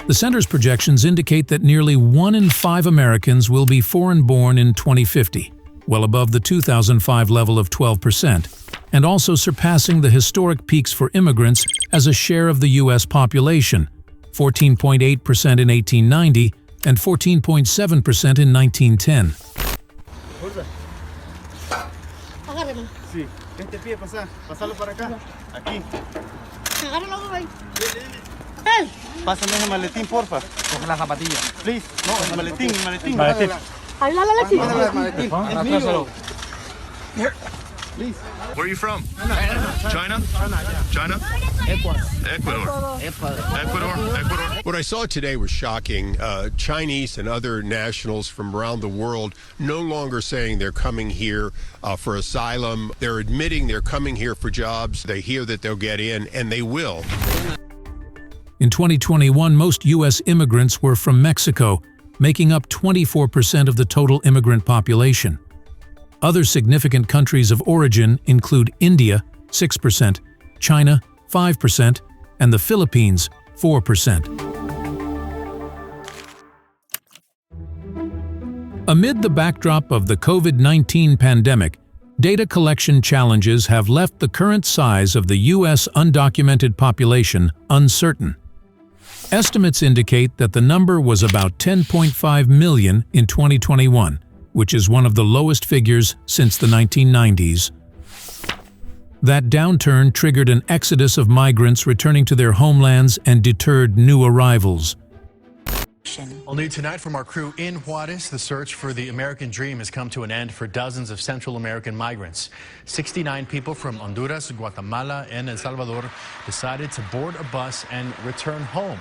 The center's projections indicate that nearly 1 in 5 Americans will be foreign-born in 2050, well above the 2005 level of 12%, and also surpassing the historic peaks for immigrants as a share of the U.S. population, 14.8% in 1890 and 14.7% in 1910. Sí, este pie pasalo para acá, aquí. Agárralo, güey. Pásame ese maletín, porfa. Coge la zapatilla. Please. No, el maletín. Ahí la chica. El maletín. Es mío. Please. Where are you from? China? China? Ecuador. What I saw today was shocking. Chinese and other nationals from around the world no longer saying they're coming here for asylum. They're admitting they're coming here for jobs. They hear that they'll get in, and they will. In 2021, most U.S. immigrants were from Mexico, making up 24% of the total immigrant population. Other significant countries of origin include India, 6%, China, 5%, and the Philippines, 4%. Amid the backdrop of the COVID-19 pandemic, data collection challenges have left the current size of the U.S. undocumented population uncertain. Estimates indicate that the number was about 10.5 million in 2021, which is one of the lowest figures since the 1990s. That downturn triggered an exodus of migrants returning to their homelands and deterred new arrivals. All new tonight from our crew in Juarez, the search for the American dream has come to an end for dozens of Central American migrants. 69 people from Honduras, Guatemala, and El Salvador decided to board a bus and return home.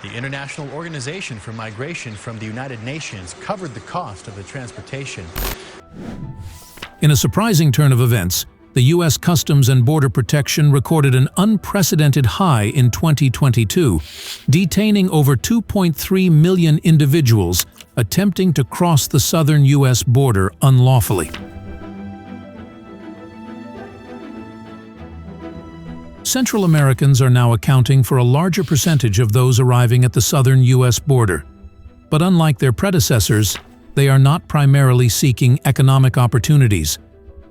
The International Organization for Migration from the United Nations covered the cost of the transportation. In a surprising turn of events, the U.S. Customs and Border Protection recorded an unprecedented high in 2022, detaining over 2.3 million individuals attempting to cross the southern U.S. border unlawfully. Central Americans are now accounting for a larger percentage of those arriving at the southern U.S. border. But unlike their predecessors, they are not primarily seeking economic opportunities.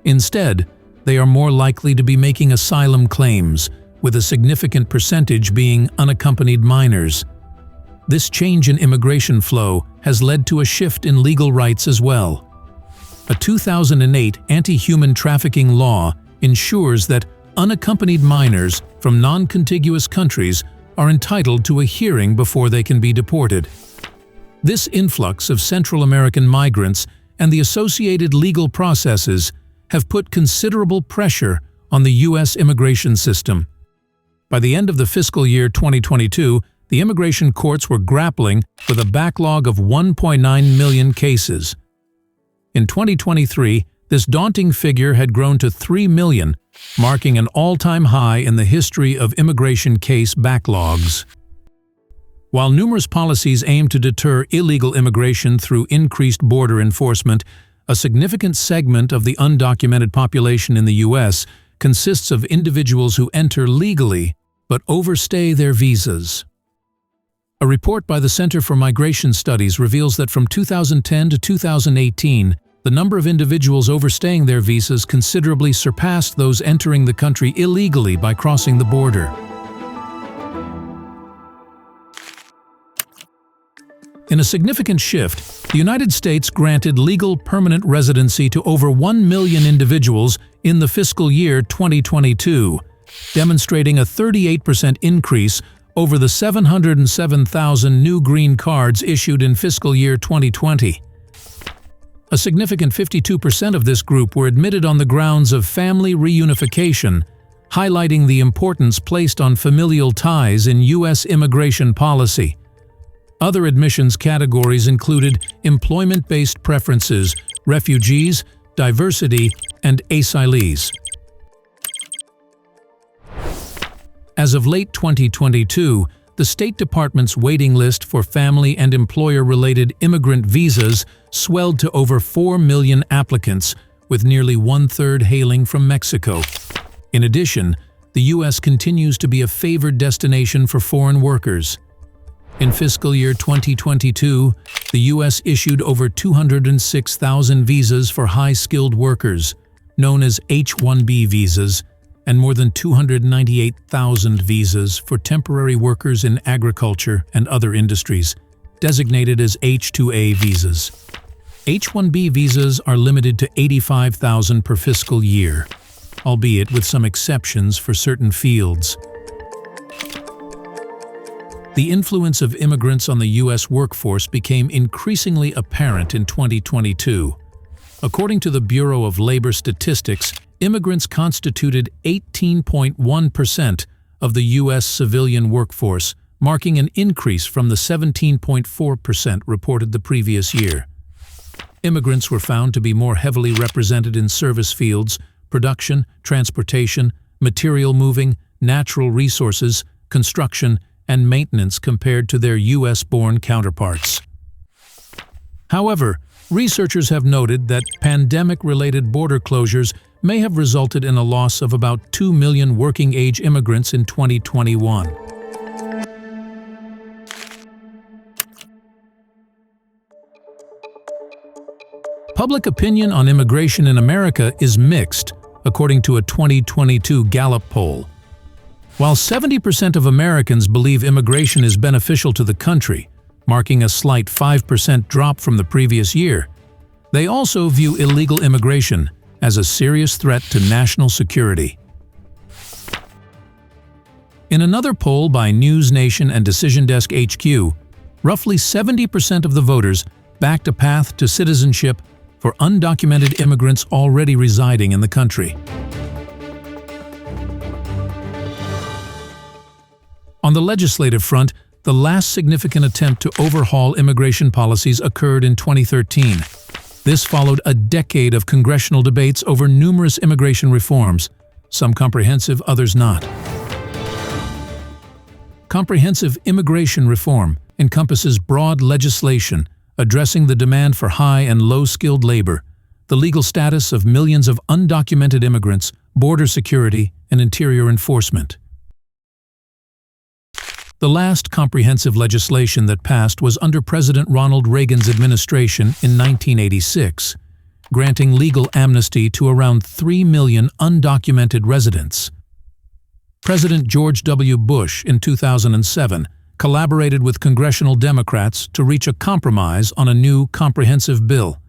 Instead, they are more likely to be making asylum claims, with a significant percentage being unaccompanied minors. This change in immigration flow has led to a shift in legal rights as well. A 2008 anti-human trafficking law ensures that unaccompanied minors from non-contiguous countries are entitled to a hearing before they can be deported. This influx of Central American migrants and the associated legal processes have put considerable pressure on the U.S. immigration system. By the end of the fiscal year 2022, the immigration courts were grappling with a backlog of 1.9 million cases. In 2023, this daunting figure had grown to 3 million, marking an all-time high in the history of immigration case backlogs. While numerous policies aim to deter illegal immigration through increased border enforcement, a significant segment of the undocumented population in the U.S. consists of individuals who enter legally but overstay their visas. A report by the Center for Migration Studies reveals that from 2010 to 2018, the number of individuals overstaying their visas considerably surpassed those entering the country illegally by crossing the border. In a significant shift, the United States granted legal permanent residency to over 1 million individuals in the fiscal year 2022, demonstrating a 38% increase over the 707,000 new green cards issued in fiscal year 2020. A significant 52% of this group were admitted on the grounds of family reunification, highlighting the importance placed on familial ties in U.S. immigration policy. Other admissions categories included employment-based preferences, refugees, diversity, and asylees. As of late 2022, the State Department's waiting list for family and employer-related immigrant visas swelled to over 4 million applicants, with nearly one-third hailing from Mexico. In addition, the U.S. continues to be a favored destination for foreign workers. In fiscal year 2022, the U.S. issued over 206,000 visas for high-skilled workers, known as H-1B visas, and more than 298,000 visas for temporary workers in agriculture and other industries, designated as H-2A visas. H-1B visas are limited to 85,000 per fiscal year, albeit with some exceptions for certain fields. The influence of immigrants on the U.S. workforce became increasingly apparent in 2022. According to the Bureau of Labor Statistics, immigrants constituted 18.1% of the U.S. civilian workforce, marking an increase from the 17.4% reported the previous year. Immigrants were found to be more heavily represented in service fields, production, transportation, material moving, natural resources, construction, and maintenance compared to their U.S.-born counterparts. However, researchers have noted that pandemic-related border closures may have resulted in a loss of about 2 million working-age immigrants in 2021. Public opinion on immigration in America is mixed, according to a 2022 Gallup poll. While 70% of Americans believe immigration is beneficial to the country, marking a slight 5% drop from the previous year, they also view illegal immigration as a serious threat to national security. In another poll by News Nation and Decision Desk HQ, roughly 70% of the voters backed a path to citizenship for undocumented immigrants already residing in the country. On the legislative front, the last significant attempt to overhaul immigration policies occurred in 2013. This followed a decade of congressional debates over numerous immigration reforms, some comprehensive, others not. Comprehensive immigration reform encompasses broad legislation addressing the demand for high and low-skilled labor, the legal status of millions of undocumented immigrants, border security, and interior enforcement. The last comprehensive legislation that passed was under President Ronald Reagan's administration in 1986, granting legal amnesty to around 3 million undocumented residents. President George W. Bush in 2007 collaborated with congressional Democrats to reach a compromise on a new comprehensive bill.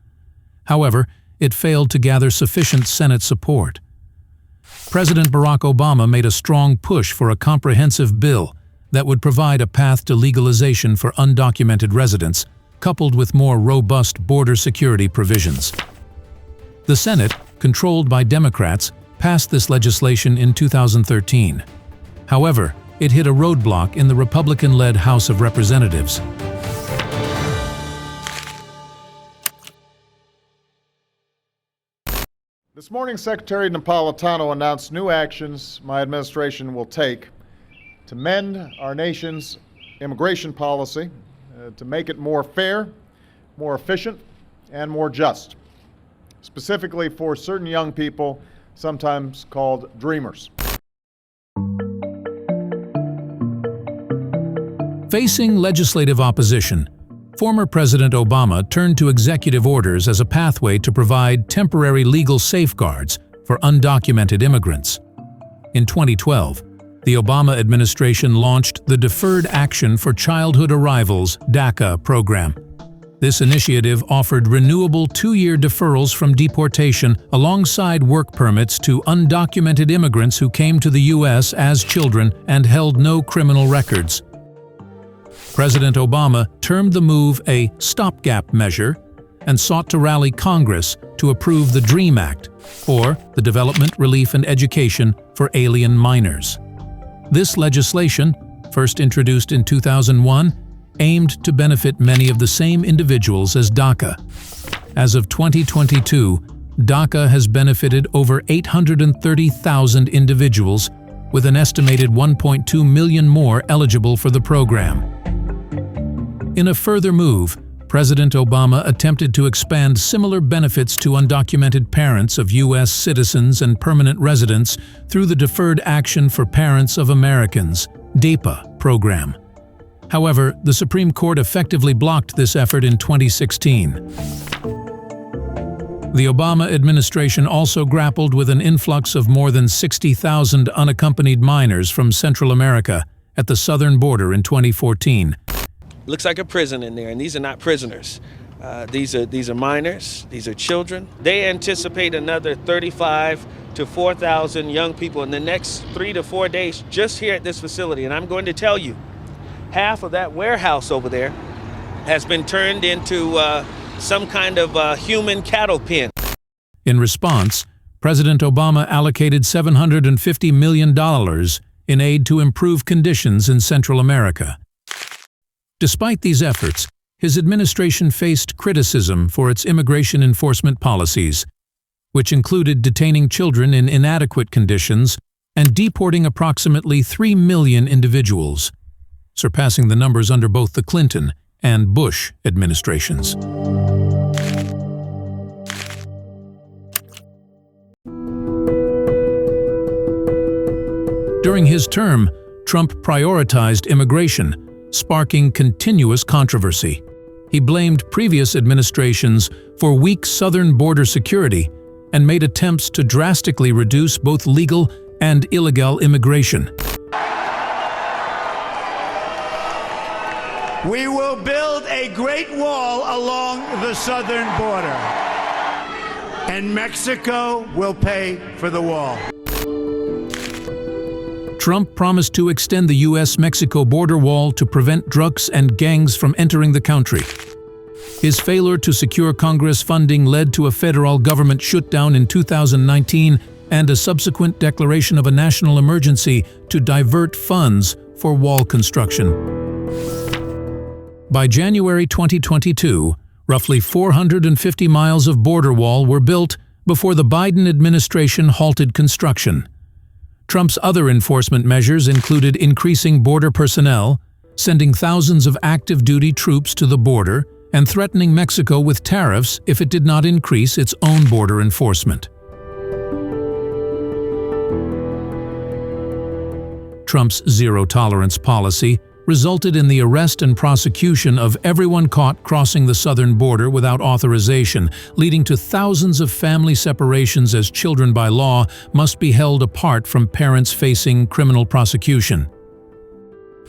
However, it failed to gather sufficient Senate support. President Barack Obama made a strong push for a comprehensive bill that would provide a path to legalization for undocumented residents, coupled with more robust border security provisions. The Senate, controlled by Democrats, passed this legislation in 2013. However, it hit a roadblock in the Republican-led House of Representatives. This morning, Secretary Napolitano announced new actions my administration will take to mend our nation's immigration policy, to make it more fair, more efficient, and more just, specifically for certain young people, sometimes called dreamers. Facing legislative opposition, former President Obama turned to executive orders as a pathway to provide temporary legal safeguards for undocumented immigrants. In 2012, the Obama administration launched the Deferred Action for Childhood Arrivals (DACA) program. This initiative offered renewable 2-year deferrals from deportation alongside work permits to undocumented immigrants who came to the U.S. as children and held no criminal records. President Obama termed the move a stopgap measure and sought to rally Congress to approve the DREAM Act, or the Development, Relief, and Education for Alien Minors. This legislation, first introduced in 2001, aimed to benefit many of the same individuals as DACA. As of 2022, DACA has benefited over 830,000 individuals, with an estimated 1.2 million more eligible for the program. In a further move, President Obama attempted to expand similar benefits to undocumented parents of U.S. citizens and permanent residents through the Deferred Action for Parents of Americans (DAPA) program. However, the Supreme Court effectively blocked this effort in 2016. The Obama administration also grappled with an influx of more than 60,000 unaccompanied minors from Central America at the southern border in 2014. Looks like a prison in there, and these are not prisoners. These are minors, these are children. They anticipate another 35 to 4,000 young people in the next 3 to 4 days just here at this facility. And I'm going to tell you, half of that warehouse over there has been turned into some kind of human cattle pen. In response, President Obama allocated $750 million in aid to improve conditions in Central America. Despite these efforts, his administration faced criticism for its immigration enforcement policies, which included detaining children in inadequate conditions and deporting approximately 3 million individuals, surpassing the numbers under both the Clinton and Bush administrations. During his term, Trump prioritized immigration, sparking continuous controversy. He blamed previous administrations for weak southern border security and made attempts to drastically reduce both legal and illegal immigration. We will build a great wall along the southern border, and Mexico will pay for the wall. Trump promised to extend the U.S.-Mexico border wall to prevent drugs and gangs from entering the country. His failure to secure Congress funding led to a federal government shutdown in 2019 and a subsequent declaration of a national emergency to divert funds for wall construction. By January 2022, roughly 450 miles of border wall were built before the Biden administration halted construction. Trump's other enforcement measures included increasing border personnel, sending thousands of active duty troops to the border, and threatening Mexico with tariffs if it did not increase its own border enforcement. Trump's zero-tolerance policy resulted in the arrest and prosecution of everyone caught crossing the southern border without authorization, leading to thousands of family separations as children by law must be held apart from parents facing criminal prosecution.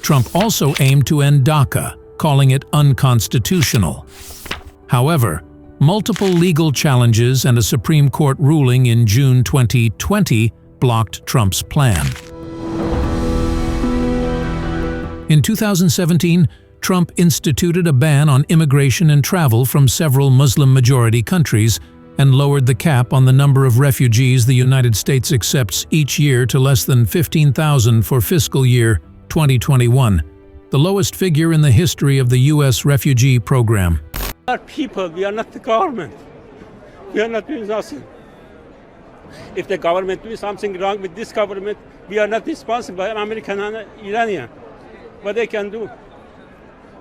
Trump also aimed to end DACA, calling it unconstitutional. However, multiple legal challenges and a Supreme Court ruling in June 2020 blocked Trump's plan. In 2017, Trump instituted a ban on immigration and travel from several Muslim-majority countries and lowered the cap on the number of refugees the United States accepts each year to less than 15,000 for fiscal year 2021, the lowest figure in the history of the U.S. refugee program. We are people, we are not the government. We are not doing nothing. If the government does something wrong with this government, we are not responsible, American and Iranian. What they can do.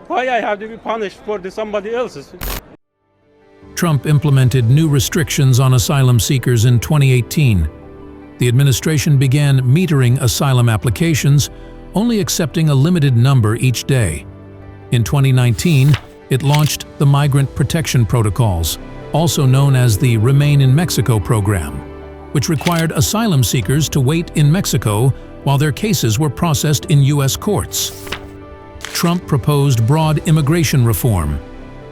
Why I have to be punished for somebody else's? Trump implemented new restrictions on asylum seekers in 2018. The administration began metering asylum applications, only accepting a limited number each day. In 2019, it launched the Migrant Protection Protocols, also known as the Remain in Mexico program, which required asylum seekers to wait in Mexico while their cases were processed in U.S. courts. Trump proposed broad immigration reform,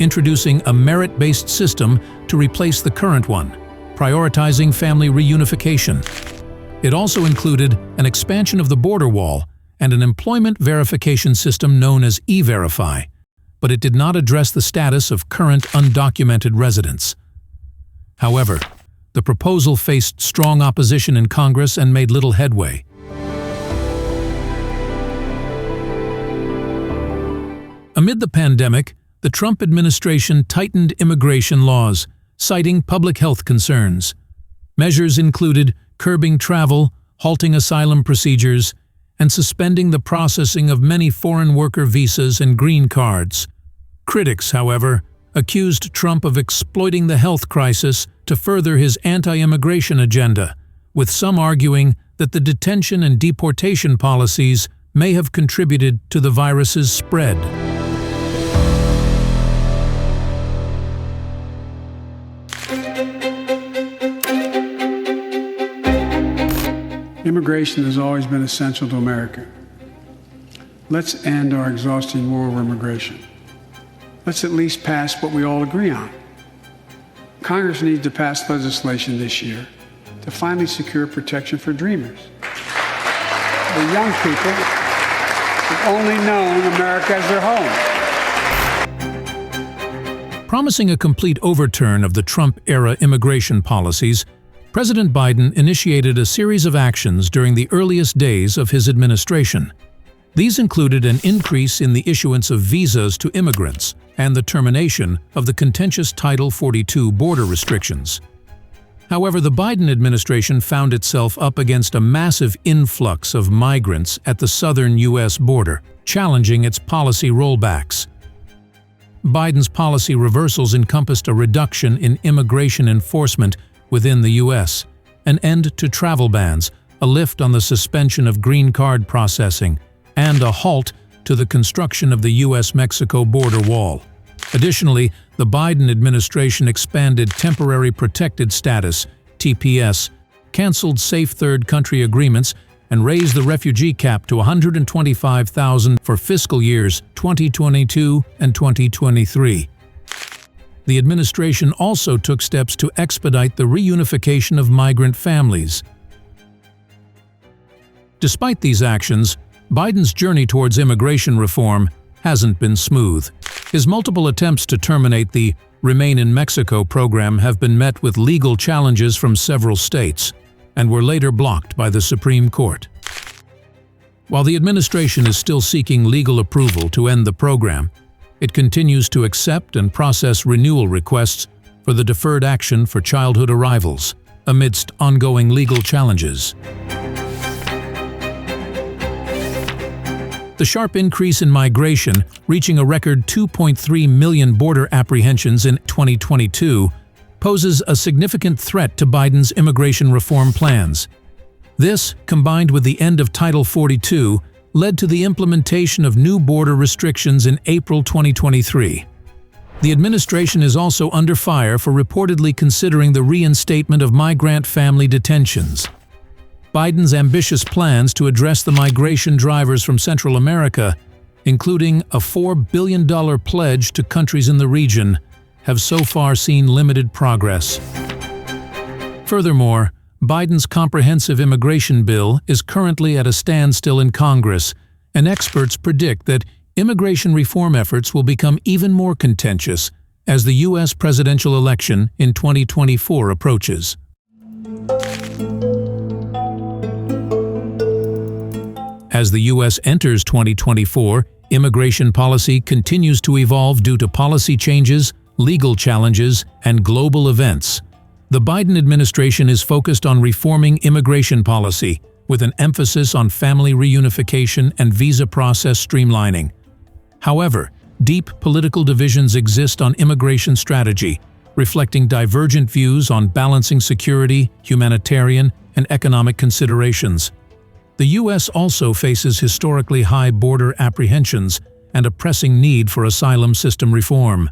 introducing a merit-based system to replace the current one, prioritizing family reunification. It also included an expansion of the border wall and an employment verification system known as E-Verify, but it did not address the status of current undocumented residents. However, the proposal faced strong opposition in Congress and made little headway. Amid the pandemic, the Trump administration tightened immigration laws, citing public health concerns. Measures included curbing travel, halting asylum procedures, and suspending the processing of many foreign worker visas and green cards. Critics, however, accused Trump of exploiting the health crisis to further his anti-immigration agenda, with some arguing that the detention and deportation policies may have contributed to the virus's spread. Immigration has always been essential to America. Let's end our exhausting war over immigration. Let's at least pass what we all agree on. Congress needs to pass legislation this year to finally secure protection for dreamers. The young people have only known America as their home. Promising a complete overturn of the Trump-era immigration policies, President Biden initiated a series of actions during the earliest days of his administration. These included an increase in the issuance of visas to immigrants and the termination of the contentious Title 42 border restrictions. However, the Biden administration found itself up against a massive influx of migrants at the southern U.S. border, challenging its policy rollbacks. Biden's policy reversals encompassed a reduction in immigration enforcement within the U.S., an end to travel bans, a lift on the suspension of green card processing, and a halt to the construction of the U.S.-Mexico border wall. Additionally, the Biden administration expanded Temporary Protected Status, TPS, canceled Safe Third Country agreements, and raised the refugee cap to 125,000 for fiscal years 2022 and 2023. The administration also took steps to expedite the reunification of migrant families. Despite these actions, Biden's journey towards immigration reform hasn't been smooth. His multiple attempts to terminate the Remain in Mexico program have been met with legal challenges from several states and were later blocked by the Supreme Court. While the administration is still seeking legal approval to end the program, it continues to accept and process renewal requests for the deferred action for childhood arrivals, amidst ongoing legal challenges. The sharp increase in migration, reaching a record 2.3 million border apprehensions in 2022, poses a significant threat to Biden's immigration reform plans. This, combined with the end of Title 42, led to the implementation of new border restrictions in April 2023. The administration is also under fire for reportedly considering the reinstatement of migrant family detentions. Biden's ambitious plans to address the migration drivers from Central America, including a $4 billion pledge to countries in the region, have so far seen limited progress. Furthermore, Biden's comprehensive immigration bill is currently at a standstill in Congress, and experts predict that immigration reform efforts will become even more contentious as the U.S. presidential election in 2024 approaches. As the U.S. enters 2024, immigration policy continues to evolve due to policy changes, legal challenges, and global events. The Biden administration is focused on reforming immigration policy, with an emphasis on family reunification and visa process streamlining. However, deep political divisions exist on immigration strategy, reflecting divergent views on balancing security, humanitarian, and economic considerations. The U.S. also faces historically high border apprehensions and a pressing need for asylum system reform.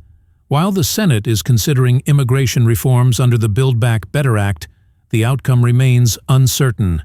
While the Senate is considering immigration reforms under the Build Back Better Act, the outcome remains uncertain.